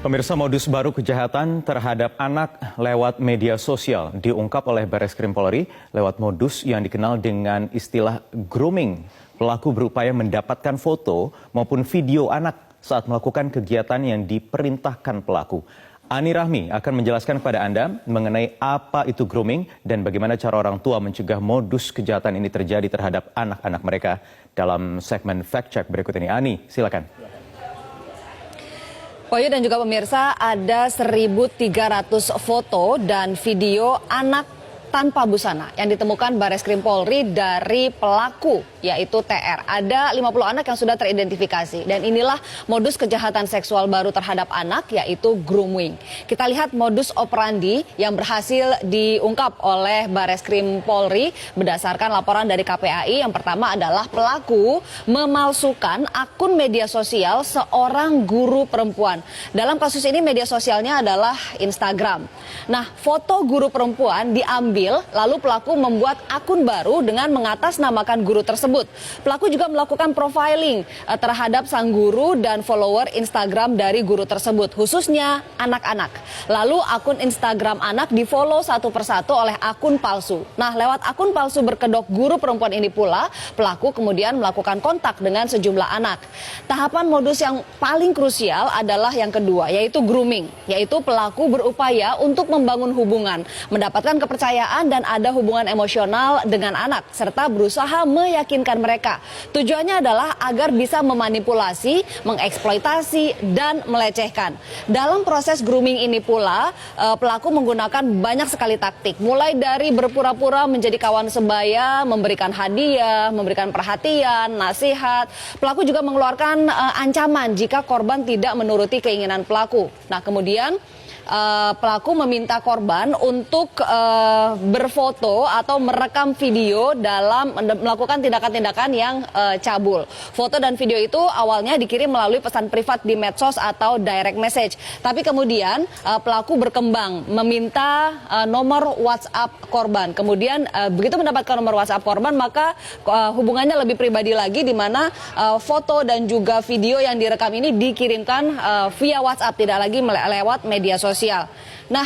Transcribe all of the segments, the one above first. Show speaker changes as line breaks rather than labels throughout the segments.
Pemirsa, modus baru kejahatan terhadap anak lewat media sosial diungkap oleh Bareskrim Polri lewat modus yang dikenal dengan istilah grooming. Pelaku berupaya mendapatkan foto maupun video anak saat melakukan kegiatan yang diperintahkan pelaku. Ani Rahmi akan menjelaskan kepada Anda mengenai apa itu grooming dan bagaimana cara orang tua mencegah modus kejahatan ini terjadi terhadap anak-anak mereka. Dalam segmen Fact Check berikut ini, Ani, silakan.
Poyo dan juga pemirsa, ada 1.300 foto dan video anak tanpa busana yang ditemukan Bareskrim Polri dari pelaku, yaitu TR. Ada 50 anak yang sudah teridentifikasi dan inilah modus kejahatan seksual baru terhadap anak, yaitu grooming. Kita lihat modus operandi yang berhasil diungkap oleh Bareskrim Polri berdasarkan laporan dari KPAI. Yang pertama adalah pelaku memalsukan akun media sosial seorang guru perempuan. Dalam kasus ini media sosialnya adalah Instagram. Nah, foto guru perempuan diambil lalu pelaku membuat akun baru dengan mengatasnamakan guru tersebut. Pelaku juga melakukan profiling terhadap sang guru dan follower Instagram dari guru tersebut, khususnya anak-anak. Lalu akun Instagram anak di-follow satu persatu oleh akun palsu. Nah, lewat akun palsu berkedok guru perempuan ini pula, pelaku kemudian melakukan kontak dengan sejumlah anak. Tahapan modus yang paling krusial adalah yang kedua, yaitu grooming, yaitu pelaku berupaya untuk membangun hubungan, mendapatkan kepercayaan dan ada hubungan emosional dengan anak, serta berusaha meyakinkan mereka. Tujuannya adalah agar bisa memanipulasi, mengeksploitasi, dan melecehkan. Dalam proses grooming ini pula, pelaku menggunakan banyak sekali taktik, mulai dari berpura-pura menjadi kawan sebaya, memberikan hadiah, memberikan perhatian, nasihat. Pelaku juga mengeluarkan ancaman jika korban tidak menuruti keinginan pelaku. Nah, kemudian pelaku meminta korban untuk berfoto atau merekam video dalam melakukan tindakan-tindakan yang cabul. Foto dan video itu awalnya dikirim melalui pesan privat di medsos atau direct message. Tapi kemudian pelaku berkembang meminta nomor WhatsApp korban. Kemudian begitu mendapatkan nomor WhatsApp korban, maka hubungannya lebih pribadi lagi, di mana foto dan juga video yang direkam ini dikirimkan via WhatsApp, tidak lagi lewat media sosial. Nah,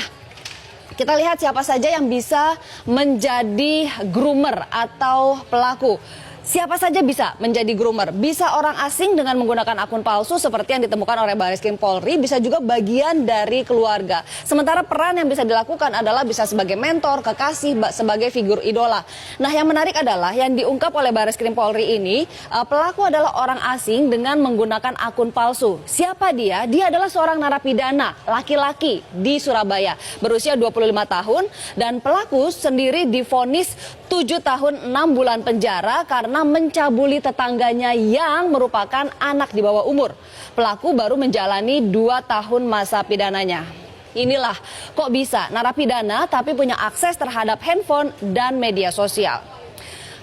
kita lihat siapa saja yang bisa menjadi groomer atau pelaku. Siapa saja bisa menjadi groomer. Bisa orang asing dengan menggunakan akun palsu seperti yang ditemukan oleh Bareskrim Polri, bisa juga bagian dari keluarga. Sementara peran yang bisa dilakukan adalah bisa sebagai mentor, kekasih, sebagai figur idola. Nah, yang menarik adalah yang diungkap oleh Bareskrim Polri ini, pelaku adalah orang asing dengan menggunakan akun palsu. Siapa dia? Dia adalah seorang narapidana laki-laki di Surabaya, berusia 25 tahun, dan pelaku sendiri divonis 7 tahun 6 bulan penjara karena mencabuli tetangganya yang merupakan anak di bawah umur. Pelaku baru menjalani 2 tahun masa pidananya. Inilah kok bisa narapidana tapi punya akses terhadap handphone dan media sosial.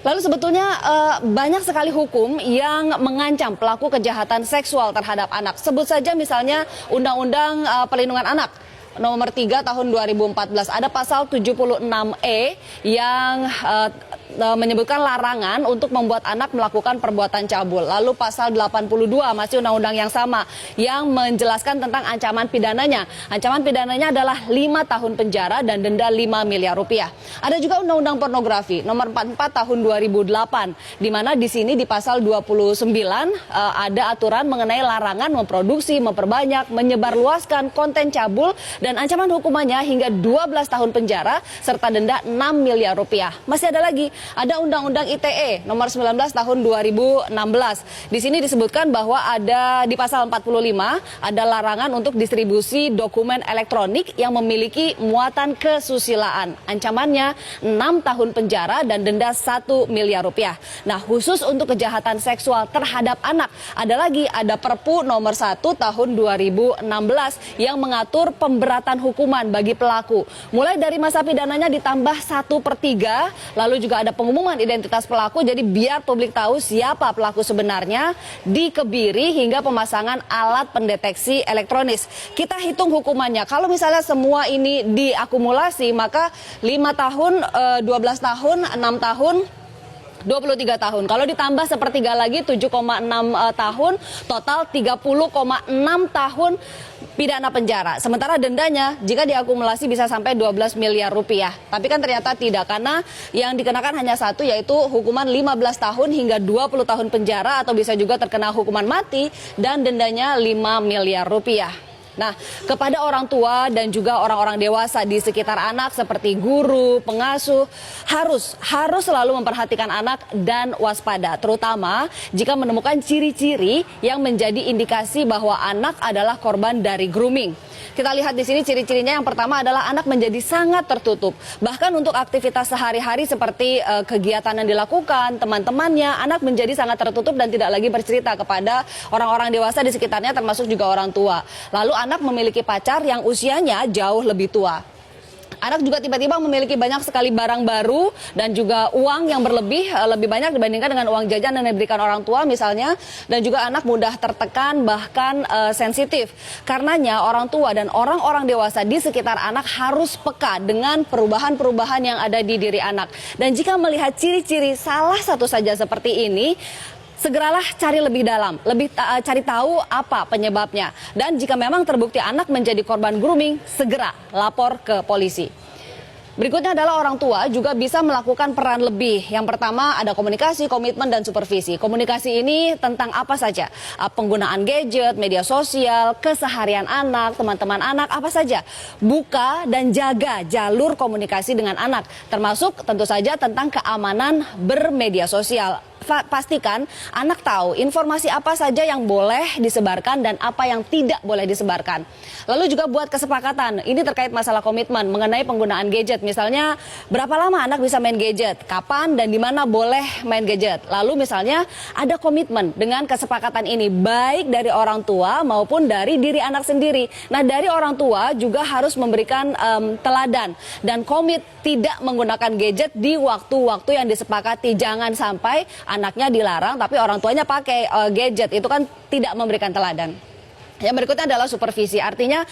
Lalu sebetulnya banyak sekali hukum yang mengancam pelaku kejahatan seksual terhadap anak. Sebut saja misalnya Undang-Undang Perlindungan Anak nomor 3 tahun 2014, ada pasal 76E yang menyebutkan larangan untuk membuat anak melakukan perbuatan cabul. Lalu pasal 82 masih undang-undang yang sama yang menjelaskan tentang ancaman pidananya. Ancaman pidananya adalah 5 tahun penjara dan denda 5 miliar rupiah. Ada juga undang-undang pornografi nomor 44 tahun 2008, di mana di sini di pasal 29 ada aturan mengenai larangan memproduksi, memperbanyak, menyebarluaskan konten cabul dan ancaman hukumannya hingga 12 tahun penjara serta denda 6 miliar rupiah. Masih ada lagi, ada Undang-Undang ITE nomor 19 tahun 2016. Di sini disebutkan bahwa ada di pasal 45 ada larangan untuk distribusi dokumen elektronik yang memiliki muatan kesusilaan. Ancamannya 6 tahun penjara dan denda 1 miliar rupiah. Nah, khusus untuk kejahatan seksual terhadap anak, ada Perpu nomor 1 tahun 2016 yang mengatur pemberatan hukuman bagi pelaku. Mulai dari masa pidananya ditambah 1/3, lalu juga ada pengumuman identitas pelaku, jadi biar publik tahu siapa pelaku sebenarnya, dikebiri hingga pemasangan alat pendeteksi elektronis. Kita hitung hukumannya, kalau misalnya semua ini diakumulasi, maka 5 tahun, 12 tahun, 6 tahun, 23 tahun. Kalau ditambah sepertiga lagi 7,6 tahun, total 30,6 tahun pidana penjara. Sementara dendanya jika diakumulasi bisa sampai 12 miliar rupiah. Tapi kan ternyata tidak, karena yang dikenakan hanya satu, yaitu hukuman 15 tahun hingga 20 tahun penjara, atau bisa juga terkena hukuman mati dan dendanya 5 miliar rupiah. Nah, kepada orang tua dan juga orang-orang dewasa di sekitar anak seperti guru, pengasuh, harus selalu memperhatikan anak dan waspada, terutama jika menemukan ciri-ciri yang menjadi indikasi bahwa anak adalah korban dari grooming. Kita lihat di sini ciri-cirinya. Yang pertama adalah anak menjadi sangat tertutup. Bahkan untuk aktivitas sehari-hari seperti kegiatan yang dilakukan, teman-temannya, anak menjadi sangat tertutup dan tidak lagi bercerita kepada orang-orang dewasa di sekitarnya, termasuk juga orang tua. Lalu anak memiliki pacar yang usianya jauh lebih tua. Anak juga tiba-tiba memiliki banyak sekali barang baru dan juga uang yang lebih banyak dibandingkan dengan uang jajan yang diberikan orang tua misalnya. Dan juga anak mudah tertekan, bahkan sensitif. Karenanya orang tua dan orang-orang dewasa di sekitar anak harus peka dengan perubahan-perubahan yang ada di diri anak. Dan jika melihat ciri-ciri salah satu saja seperti ini, segeralah cari lebih dalam, cari tahu apa penyebabnya. Dan jika memang terbukti anak menjadi korban grooming, segera lapor ke polisi. Berikutnya adalah orang tua juga bisa melakukan peran lebih. Yang pertama ada komunikasi, komitmen, dan supervisi. Komunikasi ini tentang apa saja? Penggunaan gadget, media sosial, keseharian anak, teman-teman anak, apa saja. Buka dan jaga jalur komunikasi dengan anak. Termasuk tentu saja tentang keamanan bermedia sosial. Pastikan anak tahu informasi apa saja yang boleh disebarkan dan apa yang tidak boleh disebarkan. Lalu juga buat kesepakatan, ini terkait masalah komitmen mengenai penggunaan gadget. Misalnya berapa lama anak bisa main gadget, kapan dan di mana boleh main gadget. Lalu misalnya ada komitmen dengan kesepakatan ini baik dari orang tua maupun dari diri anak sendiri. Nah, dari orang tua juga harus memberikan teladan dan komit tidak menggunakan gadget di waktu-waktu yang disepakati. Jangan sampai anaknya dilarang tapi orang tuanya pakai gadget, itu kan tidak memberikan teladan. Yang berikutnya adalah supervisi, artinya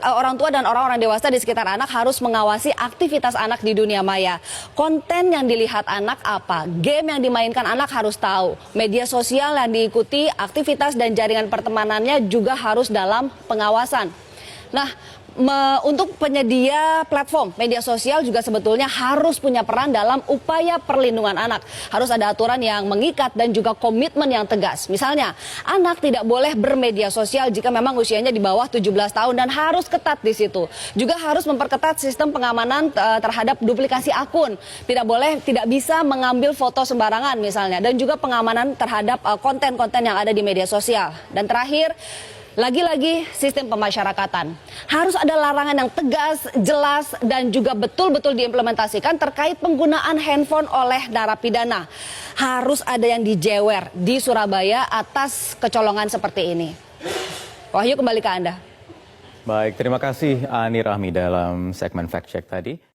orang tua dan orang-orang dewasa di sekitar anak harus mengawasi aktivitas anak di dunia maya. Konten yang dilihat anak apa, game yang dimainkan anak harus tahu, media sosial yang diikuti, aktivitas dan jaringan pertemanannya juga harus dalam pengawasan. Nah, untuk penyedia platform media sosial juga sebetulnya harus punya peran dalam upaya perlindungan anak. Harus ada aturan yang mengikat dan juga komitmen yang tegas. Misalnya, anak tidak boleh bermedia sosial jika memang usianya di bawah 17 tahun dan harus ketat di situ. Juga harus memperketat sistem pengamanan terhadap duplikasi akun. Tidak bisa mengambil foto sembarangan misalnya, dan juga pengamanan terhadap konten-konten yang ada di media sosial. Dan terakhir, lagi-lagi sistem pemasyarakatan. Harus ada larangan yang tegas, jelas, dan juga betul-betul diimplementasikan terkait penggunaan handphone oleh narapidana. Harus ada yang dijewer di Surabaya atas kecolongan seperti ini. Wahyu, kembali ke Anda.
Baik, terima kasih Ani Rahmi dalam segmen Fact Check tadi.